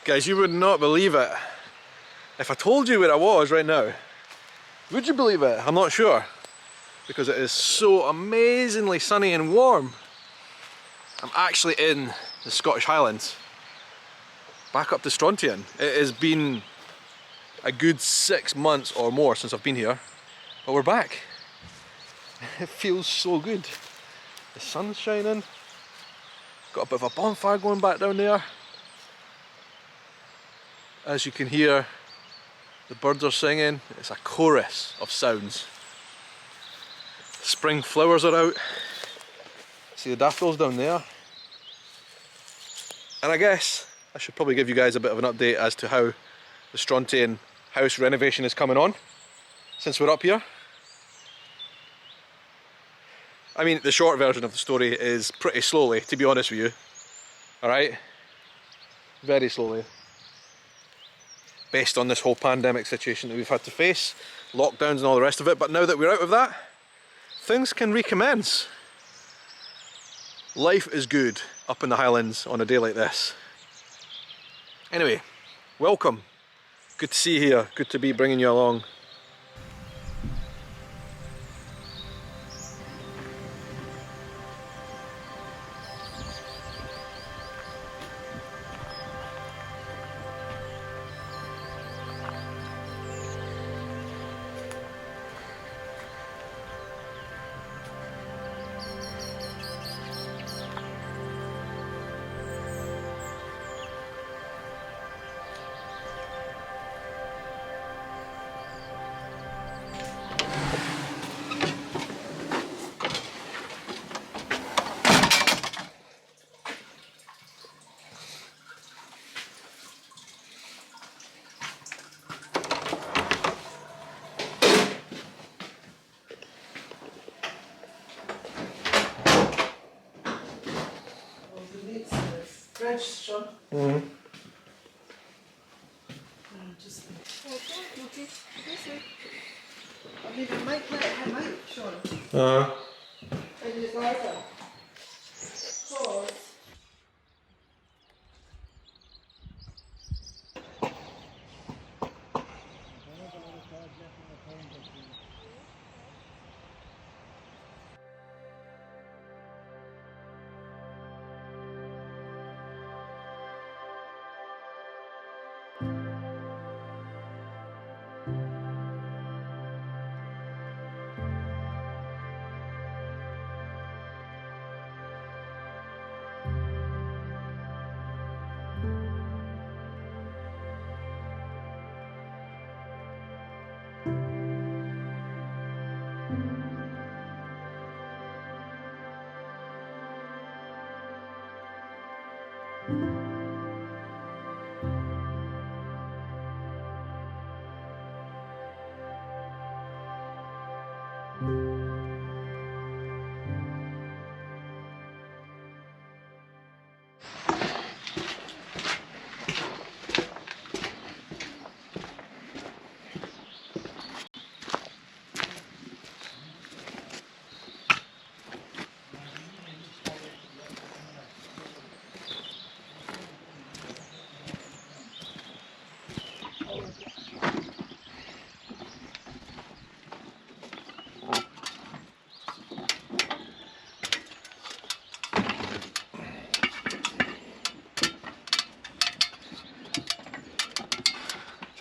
Guys, you would not believe it. If I told you where I was right now, would you believe it? I'm not sure. Because it is so amazingly sunny and warm. I'm actually in the Scottish Highlands. Back up to Strontian. It has been a good 6 months or more since I've been here. But we're back. It feels so good. The sun's shining. Got a bit of a bonfire going back down there. As you can hear, the birds are singing. It's a chorus of sounds. Spring flowers are out. See the daffodils down there. And I guess I should probably give you guys a bit of an update as to how the Strontian house renovation is coming on since we're up here. I mean, the short version of the story is pretty slowly, to be honest with you. Alright? Very slowly. Based on this whole pandemic situation that we've had to face, lockdowns and all the rest of it, but now that we're out of that, things can recommence. Life is good up in the Highlands on a day like this. Anyway, welcome. Good to see you here. Good to be bringing you along. French, Shaun. Mm-hmm. Just I mean, it might let him out, Shaun. In the garden. Pause.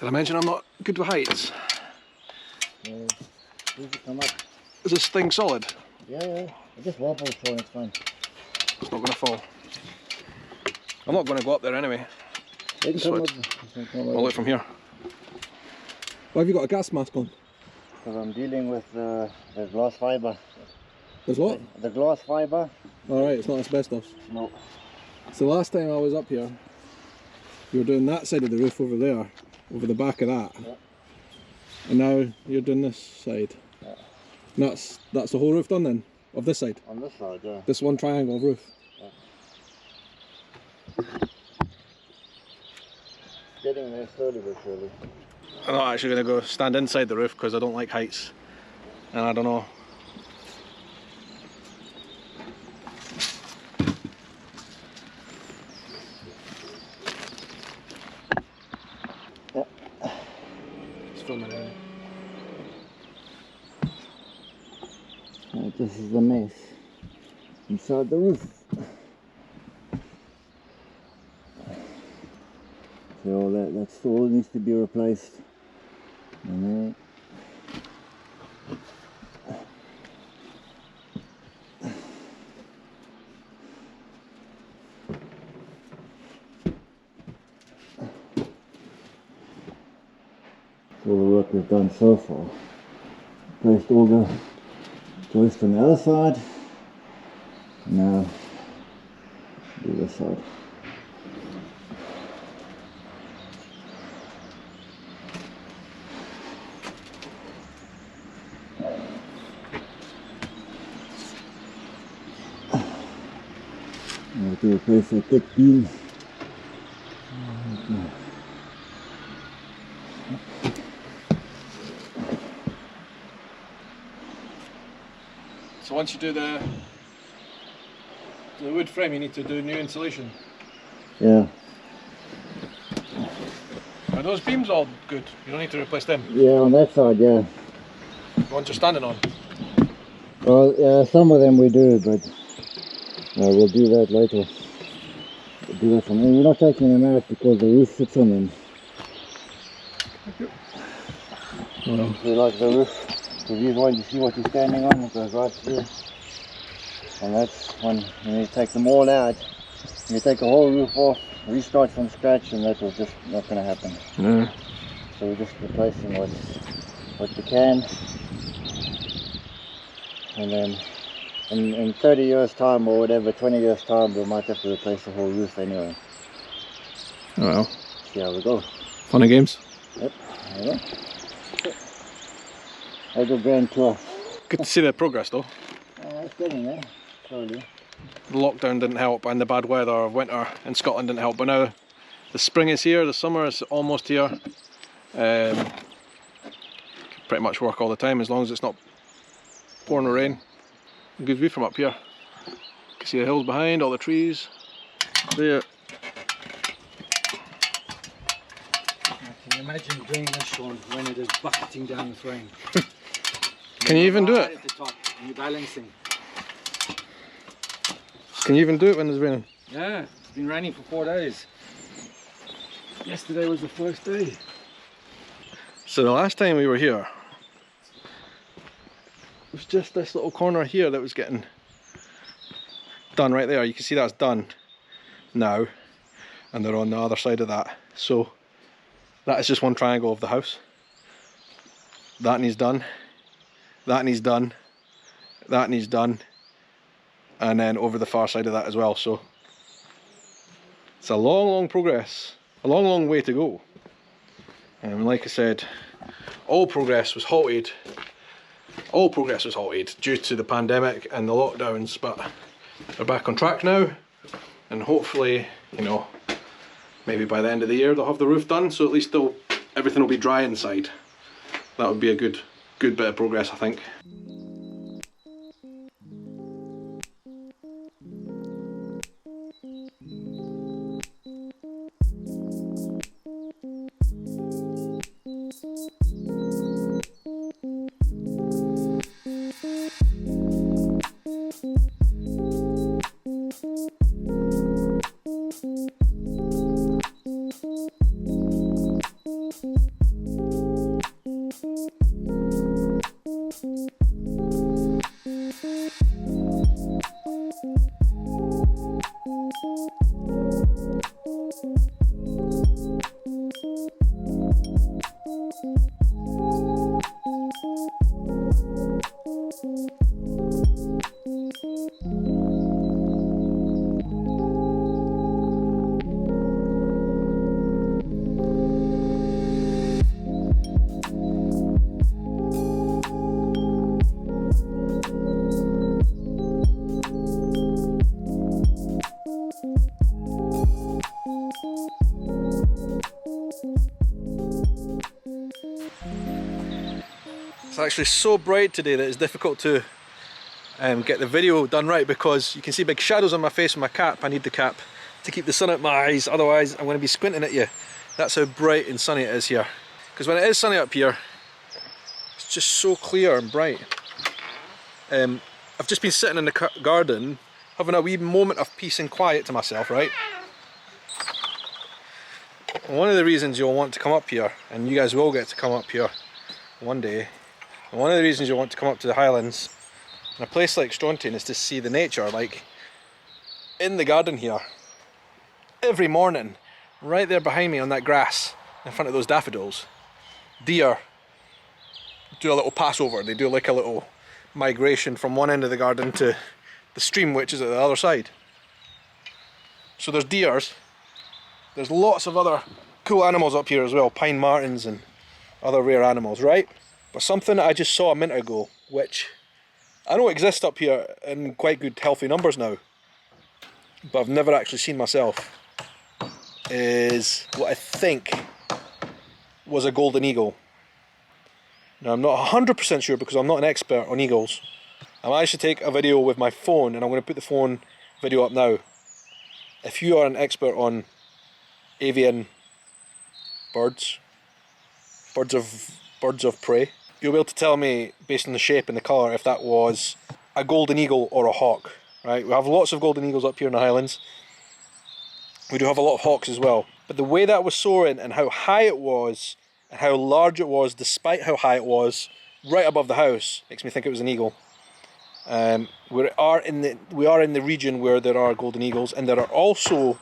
Did I mention I'm not good with heights? Come up. Is this thing solid? Yeah. It just wobbles, so it's fine. It's not going to fall. I'm not going to go up there anyway. They can So I'll look from here. Why have you got a gas mask on? Because I'm dealing with the glass fibre. There's what? The glass fibre. Alright, it's not asbestos. No. So last time I was up here, you were doing that side of the roof over there, over the back of that. Yeah. And now you're doing this side. Yeah. And that's the whole roof done then? Of this side? On this side, yeah. This one triangle of roof? Yeah. Getting there slowly but surely. I'm not actually going to go stand inside the roof because I don't like heights. And I don't know. filming it. This is the mess inside the roof. So that stall needs to be replaced. And then all the work we've done so far. Placed all the joists on the other side. Now do this side. I have to replace a thick beam. So once you do the wood frame, you need to do new insulation. Yeah. Are those beams all good? You don't need to replace them? Yeah, on that side, yeah. The ones you're standing on? Well, yeah, some of them we do, but we'll do that later. We'll do that from them. We're not taking them out because the roof sits on them. Well, We like the roof. So these ones, you see what you're standing on, it goes right through. And that's when you take them all out, you take the whole roof off, restart from scratch, and that was just not going to happen. no. So we're just replacing what we can. And then in 30 years time or whatever, 20 years time, we might have to replace the whole roof anyway. Oh well. See how we go. Fun and games. Yep, there you go. I go grand tour. Good to see the progress though. It's getting there, slowly. The lockdown didn't help and the bad weather of winter in Scotland didn't help, but now the spring is here, the summer is almost here. Pretty much work all the time as long as it's not pouring rain. Good view from up here. You can see the hills behind, all the trees. There. Can you imagine doing this, Shaun, when it is bucketing down with rain? Can you even do Right it? at the top, and you're balancing. Can you even do it when it's raining? Yeah, it's been raining for 4 days. Yesterday was the first day. So the last time we were here, it was just this little corner here that was getting done right there. You can see that's done now, and they're on the other side of that. So that is just one triangle of the house. That needs done, that needs done, that needs done, and then over the far side of that as well. So it's a long progress, a long way to go. And like I said, all progress was halted due to the pandemic and the lockdowns, but they're back on track now, and hopefully, you know, maybe by the end of the year they'll have the roof done, so at least everything will be dry inside. That would be a good bit of progress, I think. It's actually so bright today that it's difficult to get the video done right, because you can see big shadows on my face with my cap. I need the cap to keep the sun out my eyes, otherwise I'm going to be squinting at you. That's how bright and sunny it is here. Because because when it is sunny up here, it's just so clear and bright. I've just been sitting in the garden having a wee moment of peace and quiet to myself, right? And one of the reasons you'll want to come up here, and you guys will get to come up here one day, and one of the reasons you'll want to come up to the Highlands in a place like Staunton is to see the nature. Like in the garden here, every morning, right there behind me on that grass in front of those daffodils, deer do a little passover. They do like a little migration from one end of the garden to the stream, which is at the other side. So there's deers, there's lots of other cool animals up here as well, pine martens and other rare animals, right? But something that I just saw a minute ago, which I know exists up here in quite good healthy numbers now, but I've never actually seen myself, is what I think was a golden eagle. Now I'm not 100% sure because I'm not an expert on eagles. I managed to take a video with my phone, and I'm going to put the phone video up now. If you are an expert on avian birds of prey, you'll be able to tell me based on the shape and the colour if that was a golden eagle or a hawk. Right? We have lots of golden eagles up here in the Highlands. We do have a lot of hawks as well. But the way that was soaring and how high it was and how large it was despite how high it was right above the house makes me think it was an eagle. We are in the region where there are golden eagles, and there are also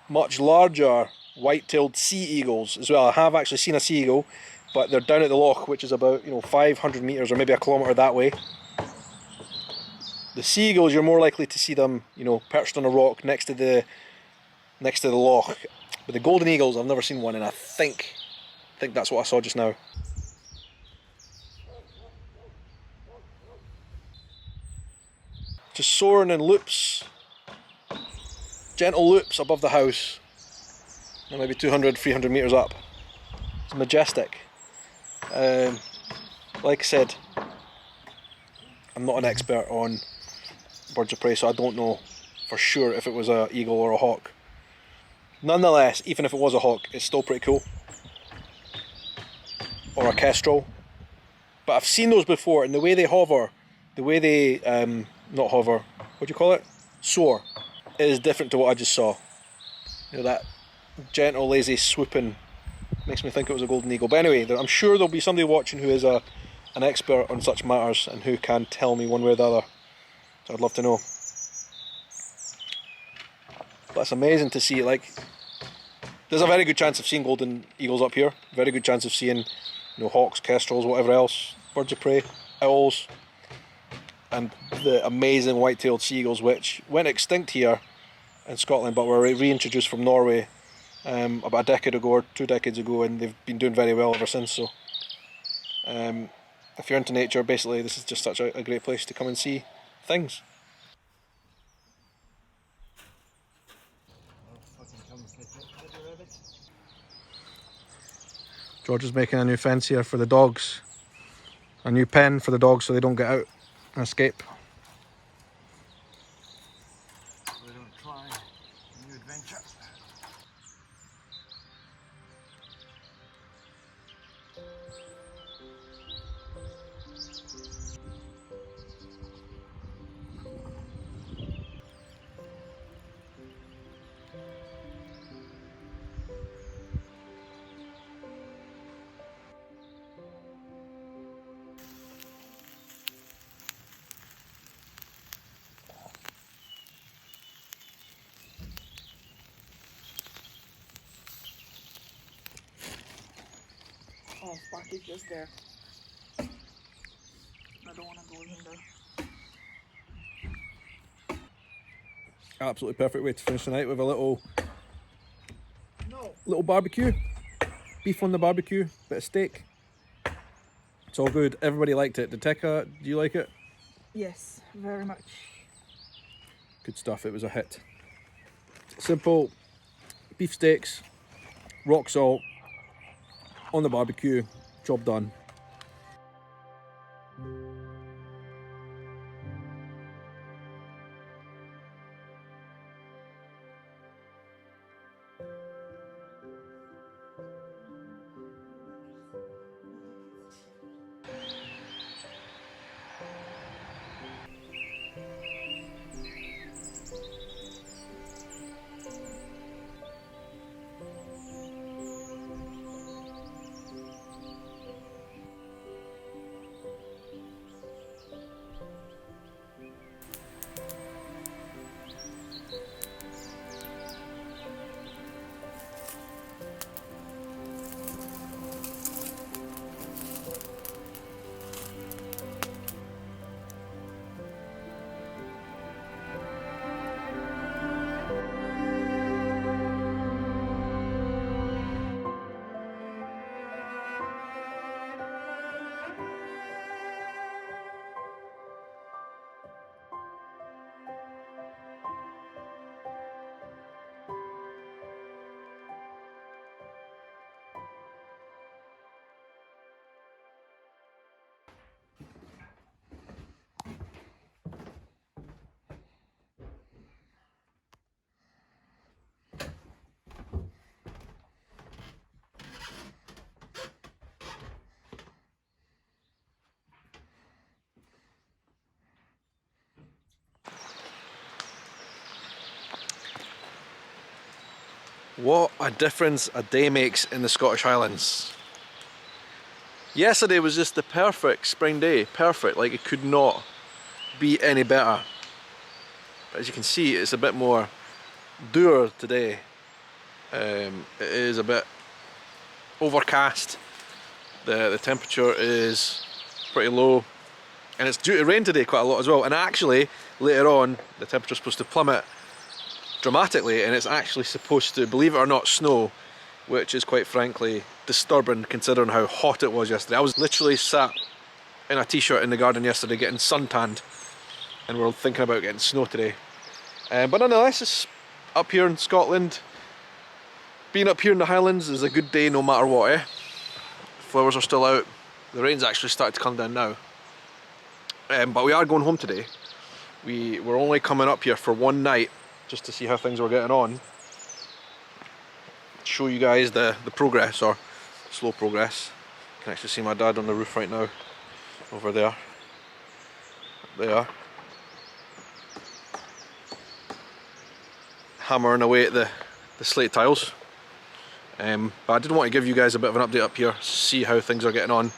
much larger white-tailed sea eagles as well. I have actually seen a sea eagle, but they're down at the loch, which is about 500 metres or maybe a kilometre that way. The sea eagles, you're more likely to see them perched on a rock next to the loch. But the golden eagles, I've never seen one, and I think that's what I saw just now. Just soaring in loops, gentle loops above the house, maybe 200, 300 metres up. It's majestic. Like I said, I'm not an expert on birds of prey, so I don't know for sure if it was an eagle or a hawk. Nonetheless, even if it was a hawk, it's still pretty cool. Or a kestrel. But I've seen those before, and the way they hover, the way they, not hover, what do you call it? Soar, is different to what I just saw. That gentle, lazy swooping makes me think it was a golden eagle. But anyway, I'm sure there'll be somebody watching who is an expert on such matters and who can tell me one way or the other. So I'd love to know. But it's amazing to see. Like, there's a very good chance of seeing golden eagles up here. Very good chance of seeing, hawks, kestrels, whatever else, birds of prey, owls, and the amazing white-tailed seagulls, which went extinct here in Scotland, but were reintroduced from Norway about a decade ago or 2 decades ago, and they've been doing very well ever since. So, if you're into nature, basically, this is just such a great place to come and see things. George is making a new fence here for the dogs. A new pen for the dogs so they don't get out and escape. So they don't try a new adventure. Oh, Sparky's just there. I don't want to go in there. Absolutely perfect way to finish the night with a little barbecue. Beef on the barbecue, bit of steak. It's all good. Everybody liked it. Did Tekka, do you like it? Yes, very much. Good stuff. It was a hit. Simple beef steaks, rock salt, on the barbecue, job done. What a difference a day makes in the Scottish Highlands. Yesterday was just the perfect spring day, perfect, like it could not be any better. But as you can see, it's a bit more dour today. It is a bit overcast, the temperature is pretty low, and it's due to rain today quite a lot as well. And actually, later on, the temperature's supposed to plummet dramatically, and it's actually supposed to, believe it or not, snow, which is quite frankly disturbing considering how hot it was yesterday. I was literally sat in a t-shirt in the garden yesterday getting suntanned, and we're thinking about getting snow today. But nonetheless, it's up here in Scotland. Being up here in the Highlands is a good day no matter what, eh? Flowers are still out. The rain's actually started to come down now. But we are going home today. We're only coming up here for one night just to see how things were getting on. Show you guys the progress, or slow progress. You can actually see my dad on the roof right now. Over there. There. Hammering away at the slate tiles. But I did want to give you guys a bit of an update up here, see how things are getting on,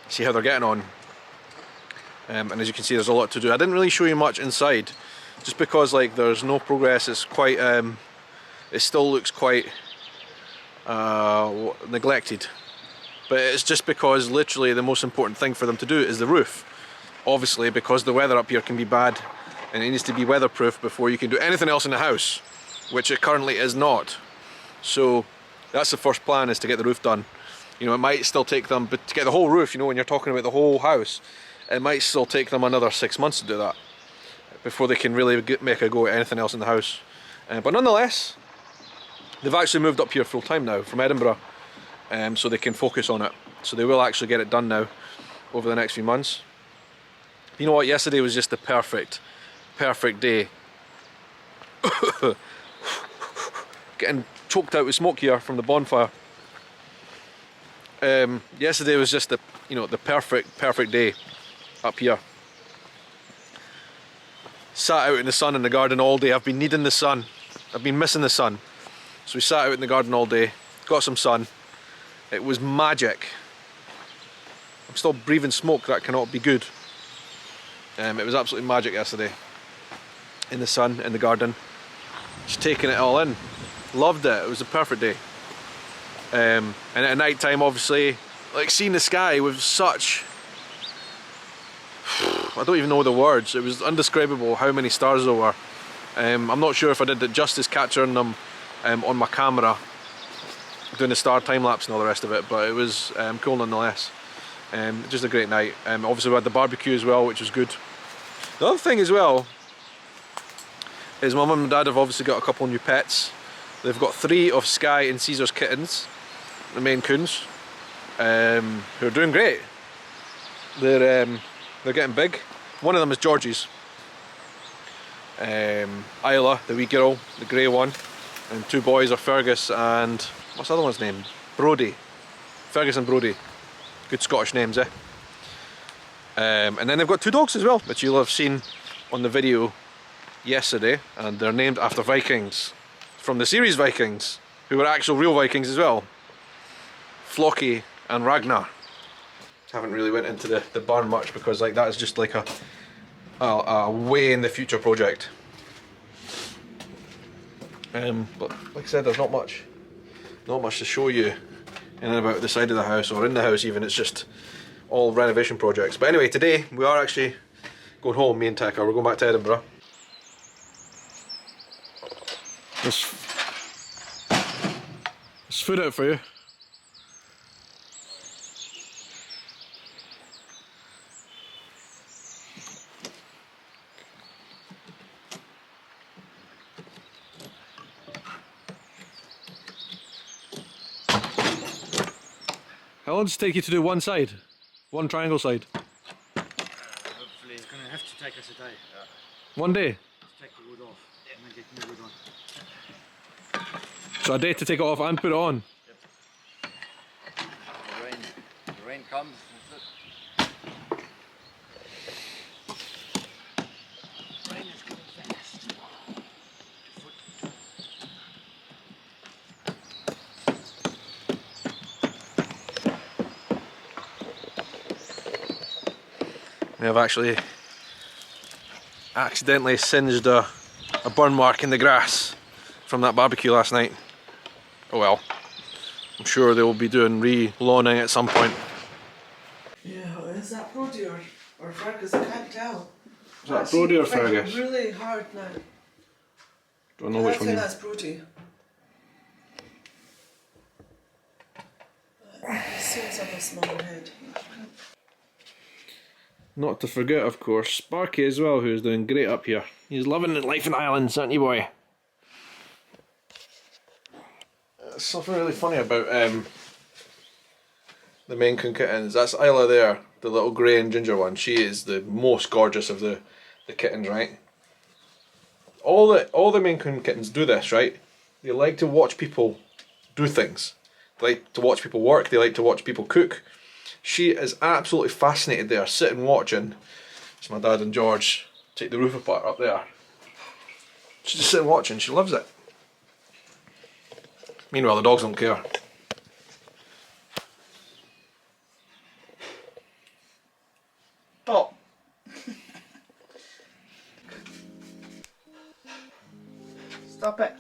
see how they're getting on. And as you can see, there's a lot to do. I didn't really show you much inside, just because like there's no progress. It's quite, it still looks quite neglected. But it's just because literally the most important thing for them to do is the roof. Obviously, because the weather up here can be bad, and it needs to be weatherproof before you can do anything else in the house, which it currently is not. So that's the first plan, is to get the roof done. You know, it might still take them, but to get the whole roof, you know, when you're talking about the whole house, it might still take them another 6 months to do that before they can really make a go at anything else in the house. But nonetheless, they've actually moved up here full time now from Edinburgh, so they can focus on it. So they will actually get it done now over the next few months. You know what? Yesterday was just the perfect day. Getting choked out with smoke here from the bonfire. Yesterday was just the perfect day up here. Sat out in the sun in the garden all day. I've been needing the sun. I've been missing the sun. So we sat out in the garden all day, got some sun. It was magic. I'm still breathing smoke. That cannot be good. It was absolutely magic yesterday. In the sun, in the garden. Just taking it all in. Loved it. It was a perfect day. And at night time, obviously, like seeing the sky with such, I don't even know the words. It was indescribable how many stars there were. I'm not sure if I did it justice capturing them on my camera, doing the star time lapse and all the rest of it, but it was cool nonetheless. Just a great night. Obviously we had the barbecue as well, which was good. The other thing as well is my mum and dad have obviously got a couple of new pets. They've got 3 of Sky and Caesar's kittens, the Maine Coons, who are doing great. They're getting big. One of them is Georgie's. Isla, the wee girl, the grey one, and 2 boys are Fergus and what's the other one's name? Brodie. Fergus and Brodie. Good Scottish names, eh? And then they've got 2 dogs as well, which you'll have seen on the video yesterday, and they're named after Vikings from the series Vikings, who were actual real Vikings as well. Floki and Ragnar. Haven't really went into the barn much because like that is just like a way in the future project. But like I said, there's not much to show you in and about the side of the house or in the house even. It's just all renovation projects. But anyway, today we are actually going home, me and Tekka. We're going back to Edinburgh. There's food out for you. How long does it take you to do one side? One triangle side? Hopefully it's going to have to take us a day. Yeah. One day? Let's take the wood off and then get new wood on. So a day to take it off and put it on? Yep. The rain comes, that's it. Rain is coming fast. may have actually accidentally singed a burn mark in the grass from that barbecue last night. Oh well, I'm sure they will be doing re-lawning at some point. Yeah, is that Brody or Fergus? I can't tell. Is that Brody or Fergus? Really hard now. Don't know which one. That's Brody. He seems like a small head. Not to forget, of course, Sparky as well, who's doing great up here. He's loving life in Highlands, isn't he, boy? There's something really funny about the Maine Coon kittens. That's Isla there, the little grey and ginger one. She is the most gorgeous of the kittens, right? All the Maine Coon kittens do this, right? They like to watch people do things. They like to watch people work. They like to watch people cook. She is absolutely fascinated there, sitting watching. It's my dad and George take the roof apart up there. She's just sitting watching. She loves it. Meanwhile, the dogs don't care. Oh. Stop it.